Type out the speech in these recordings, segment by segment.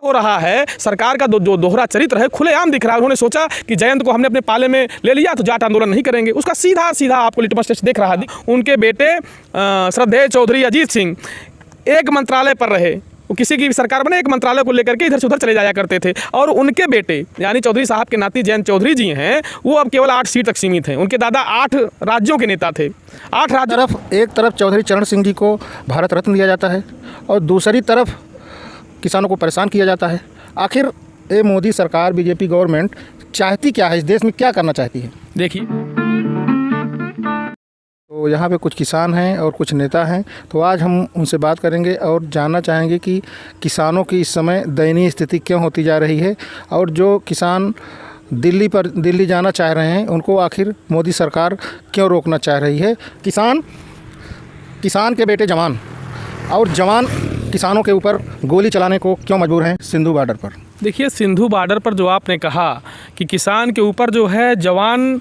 हो रहा है, सरकार का जो दोहरा चरित्र है खुलेआम दिख रहा है। उन्होंने सोचा कि जयंत को हमने अपने पाले में ले लिया तो जाट आंदोलन नहीं करेंगे, उसका सीधा सीधा आपको लिटमस टेस्ट देख रहा है। उनके बेटे श्रद्धेय चौधरी अजीत सिंह एक मंत्रालय पर रहे, वो किसी की भी सरकार बने एक मंत्रालय को लेकर के इधर से उधर चले जाया करते थे। और उनके बेटे यानी चौधरी साहब के नाती जयंत चौधरी जी हैं, वो अब केवल 8 सीट तक सीमित हैं। उनके दादा 8 राज्यों के नेता थे। 8 राज्यों एक तरफ चौधरी चरण सिंह जी को भारत रत्न दिया जाता है और दूसरी तरफ किसानों को परेशान किया जाता है। आखिर ये मोदी सरकार, बीजेपी गवर्नमेंट चाहती क्या है, इस देश में क्या करना चाहती है? देखिए, तो यहाँ पे कुछ किसान हैं और कुछ नेता हैं, तो आज हम उनसे बात करेंगे और जानना चाहेंगे कि किसानों की इस समय दयनीय स्थिति क्यों होती जा रही है और जो किसान दिल्ली जाना चाह रहे हैं उनको आखिर मोदी सरकार क्यों रोकना चाह रही है। किसान के बेटे जवान और जवान किसानों के ऊपर गोली चलाने को क्यों मजबूर हैं सिंधु बॉर्डर पर? देखिए, सिंधु बॉर्डर पर जो आपने कहा कि किसान के ऊपर जो है जवान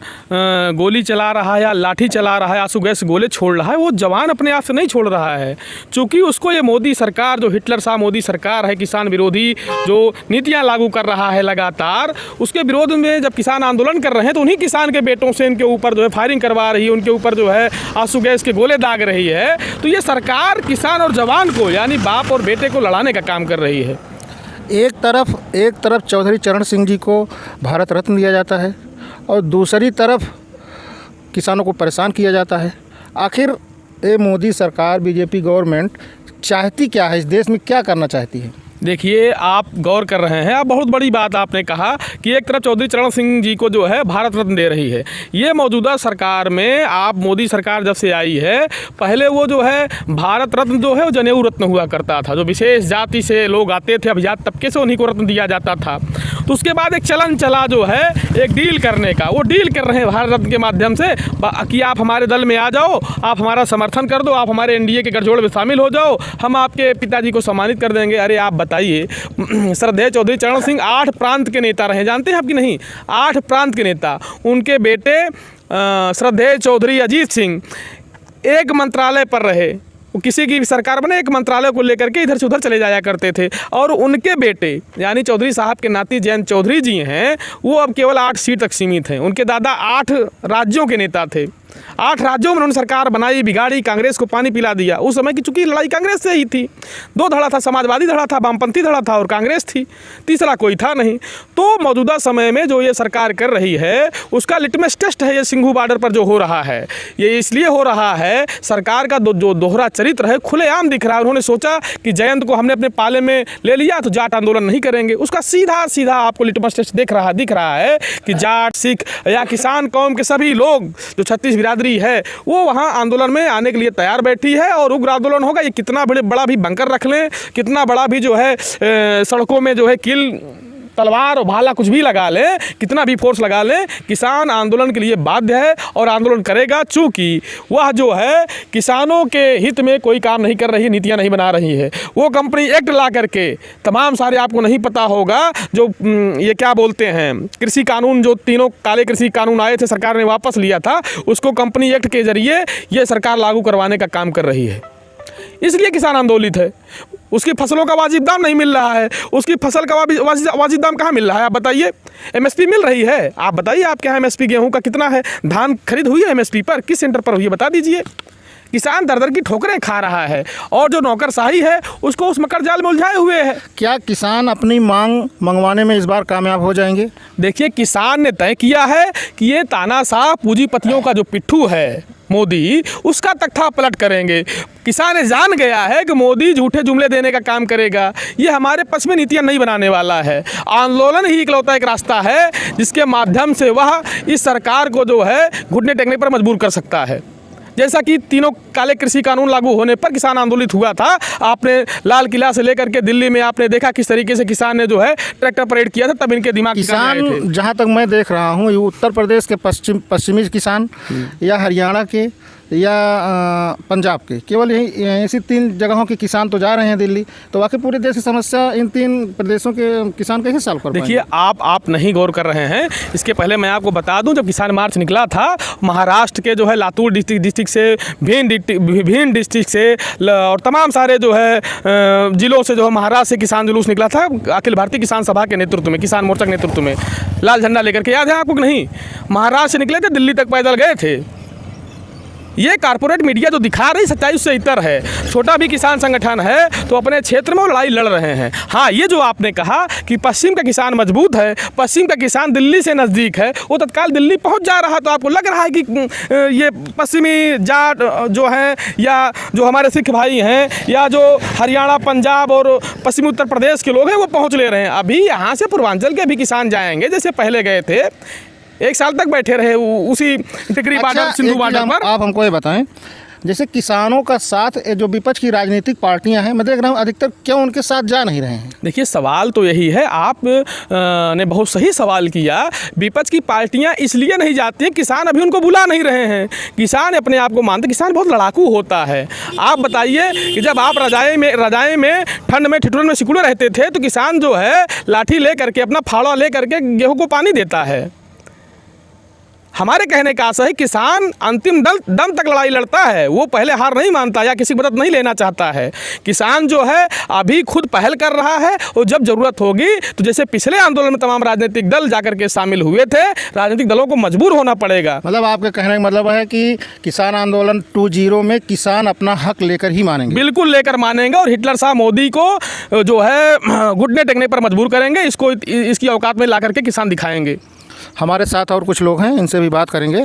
गोली चला रहा है या लाठी चला रहा है, आंसू गैस गोले छोड़ रहा है, वो जवान अपने आप से नहीं छोड़ रहा है। चूँकि उसको ये मोदी सरकार, जो हिटलर सा मोदी सरकार है, किसान विरोधी जो नीतियाँ लागू कर रहा है लगातार, उसके विरोध में जब किसान आंदोलन कर रहे हैं तो उन्हीं किसान के बेटों से इनके ऊपर जो है फायरिंग करवा रही है, उनके ऊपर जो है आंसू गैस के गोले दाग रही है। तो ये सरकार किसान और जवान को यानी बाप और बेटे को लड़ाने का काम कर रही है। एक तरफ चौधरी चरण सिंह जी को भारत रत्न दिया जाता है और दूसरी तरफ किसानों को परेशान किया जाता है। आखिर ये मोदी सरकार, बीजेपी गवर्नमेंट चाहती क्या है, इस देश में क्या करना चाहती है? देखिए, आप गौर कर रहे हैं, आप बहुत बड़ी बात आपने कहा कि एक तरफ चौधरी चरण सिंह जी को जो है भारत रत्न दे रही है। ये मौजूदा सरकार में आप मोदी सरकार जब से आई है, पहले वो जो है भारत रत्न जो है वो जनेऊ रत्न हुआ करता था, जो विशेष जाति से लोग आते थे, अभिजात तबके से उन्हीं को रत्न दिया जाता था। तो उसके बाद एक चलन चला जो है एक डील करने का, वो डील कर रहे हैं भारत रत्न के माध्यम से कि आप हमारे दल में आ जाओ, आप हमारा समर्थन कर दो, आप हमारे एनडीए के गठजोड़ में शामिल हो जाओ, हम आपके पिताजी को सम्मानित कर देंगे। अरे आप बताइए, श्रद्धेय चौधरी चरण सिंह 8 प्रांत के नेता रहे, जानते हैं आप कि नहीं? 8 प्रांत के नेता। उनके बेटे श्रद्धेय चौधरी अजीत सिंह एक मंत्रालय पर रहे, वो किसी की भी सरकार बने एक मंत्रालय को लेकर के इधर से उधर चले जाया करते थे। और उनके बेटे यानी चौधरी साहब के नाती जयंत चौधरी जी हैं, वो अब केवल 8 सीट तक सीमित हैं। उनके दादा 8 राज्यों के नेता थे। 8 राज्यों में उन्होंने सरकार बनाई, बिगाड़ी, कांग्रेस को पानी पिला दिया। उस समय की चूंकि लड़ाई कांग्रेस से ही थी, 2 धड़ा था, समाजवादी धड़ा था, वामपंथी धड़ा था और कांग्रेस थी, तीसरा कोई था नहीं। तो मौजूदा समय में जो ये सरकार कर रही है उसका लिटमस टेस्ट है ये सिंधु बॉर्डर पर जो हो रहा है। ये इसलिए हो रहा है, सरकार का जो दोहरा चरित्र है खुलेआम दिख रहा है। उन्होंने सोचा कि जयंत को हमने अपने पाले में ले लिया तो जाट आंदोलन नहीं करेंगे, उसका सीधा सीधा आपको लिटमस टेस्ट दिख रहा है कि जाट, सिख या किसान कौम के सभी लोग जो 36 बिरादरी है वो वहाँ आंदोलन में आने के लिए तैयार बैठी है। और उग्र आंदोलन होगा, ये कितना बड़ा भी बंकर रख लें, कितना बड़ा भी जो है सड़कों में जो है किल, तलवार और भाला कुछ भी लगा लें, कितना भी फोर्स लगा लें, किसान आंदोलन के लिए बाध्य है और आंदोलन करेगा। चूँकि वह जो है किसानों के हित में कोई काम नहीं कर रही है, नीतियाँ नहीं बना रही है। वो कंपनी एक्ट ला करके तमाम सारे, आपको नहीं पता होगा, जो ये क्या बोलते हैं, कृषि कानून, जो 3 काले कृषि कानून आए थे, सरकार ने वापस लिया था, उसको कंपनी एक्ट के जरिए ये सरकार लागू करवाने का काम कर रही है। इसलिए किसान आंदोलित है। उसकी फसलों का वाजिब दाम नहीं मिल रहा है, उसकी फसल का वाजिब दाम कहाँ मिल रहा है? आप बताइए। एमएसपी मिल रही है? आप बताइए आपके यहाँ एमएसपी गेहूं का कितना है? धान खरीद हुई है एमएसपी पर? किस सेंटर पर हुई है बता दीजिए। किसान दर दर की ठोकरें खा रहा है और जो नौकरशाही है उसको उस मकर जाल में उलझाए हुए है। क्या किसान अपनी मांग मंगवाने में इस बार कामयाब हो जाएंगे? देखिए, किसान ने तय किया है कि ये तानाशाह पूंजीपतियों का जो पिट्ठू है मोदी, उसका तख्ता पलट करेंगे। किसान ने जान गया है कि मोदी झूठे जुमले देने का काम करेगा, ये हमारे पक्ष में नीतियाँ नहीं बनाने वाला है। आंदोलन ही इकलौता एक रास्ता है जिसके माध्यम से वह इस सरकार को जो है घुटने टेकने पर मजबूर कर सकता है। जैसा कि 3 काले कृषि कानून लागू होने पर किसान आंदोलित हुआ था। आपने लाल किला से लेकर के दिल्ली में आपने देखा किस तरीके से किसान ने जो है ट्रैक्टर परेड किया था, तब इनके दिमाग किसान, जहाँ तक मैं देख रहा हूँ, ये उत्तर प्रदेश के पश्चिमी किसान या हरियाणा के या पंजाब के, केवल यही ऐसी 3 जगहों के किसान तो जा रहे हैं दिल्ली। तो वाकई पूरे देश की समस्या इन 3 प्रदेशों के किसान कैसे सॉल्व कर पाएंगे? देखिए, आप नहीं गौर कर रहे हैं। इसके पहले मैं आपको बता दूं, जब किसान मार्च निकला था महाराष्ट्र के जो है लातूर डिस्ट्रिक्ट से, भिंड डिस्ट्रिक्ट से और तमाम सारे जो है जिलों से जो है महाराष्ट्र से किसान जुलूस निकला था अखिल भारतीय किसान सभा के नेतृत्व में, किसान मोर्चा के नेतृत्व में, लाल झंडा लेकर के। याद है आपको कि नहीं? महाराष्ट्र से निकले थे, दिल्ली तक पैदल गए थे। ये कारपोरेट मीडिया जो दिखा रही सच्चाई उससे इतर है। छोटा भी किसान संगठन है तो अपने क्षेत्र में लड़ाई लड़ रहे हैं। हाँ, ये जो आपने कहा कि पश्चिम का किसान मजबूत है, पश्चिम का किसान दिल्ली से नज़दीक है, वो तत्काल दिल्ली पहुंच जा रहा, तो आपको लग रहा है कि ये पश्चिमी जाट जो हैं या जो हमारे सिख भाई हैं या जो हरियाणा, पंजाब और पश्चिमी उत्तर प्रदेश के लोग हैं वो पहुँच ले रहे हैं। अभी यहाँ से पूर्वांचल के भी किसान जाएंगे, जैसे पहले गए थे, 1 साल तक बैठे रहे उसी टिकरी बॉर्डर, सिंधु बॉर्डर पर। आप हमको ये बताएं, जैसे किसानों का साथ जो विपक्ष की राजनीतिक पार्टियां हैं, मैं देख रहा हूं अधिकतर क्यों उनके साथ जा नहीं रहे हैं? देखिए, सवाल तो यही है, आप ने बहुत सही सवाल किया। विपक्ष की पार्टियां इसलिए नहीं जाती हैं, किसान अभी उनको बुला नहीं रहे हैं। किसान अपने आप को मानते, किसान बहुत लड़ाकू होता है। आप बताइए कि जब आप रजाई में ठंड में ठिठुरन में सिकुड़े रहते थे तो किसान जो है लाठी ले करके, अपना फावड़ा ले करके गेहूँ को पानी देता है। हमारे कहने का आशा है किसान अंतिम दम तक लड़ाई लड़ता है, वो पहले हार नहीं मानता या किसी मदद नहीं लेना चाहता है। किसान जो है अभी खुद पहल कर रहा है और जब ज़रूरत होगी तो जैसे पिछले आंदोलन में तमाम राजनीतिक दल जाकर के शामिल हुए थे, राजनीतिक दलों को मजबूर होना पड़ेगा। मतलब आपके कहने का मतलब है कि किसान आंदोलन 2.0 में किसान अपना हक लेकर ही मानेंगे? बिल्कुल लेकर मानेंगे और हिटलर साहब मोदी को जो है घुटने टेकने पर मजबूर करेंगे। इसकी औकात में ला करके किसान दिखाएंगे। हमारे साथ और कुछ लोग हैं, इनसे भी बात करेंगे।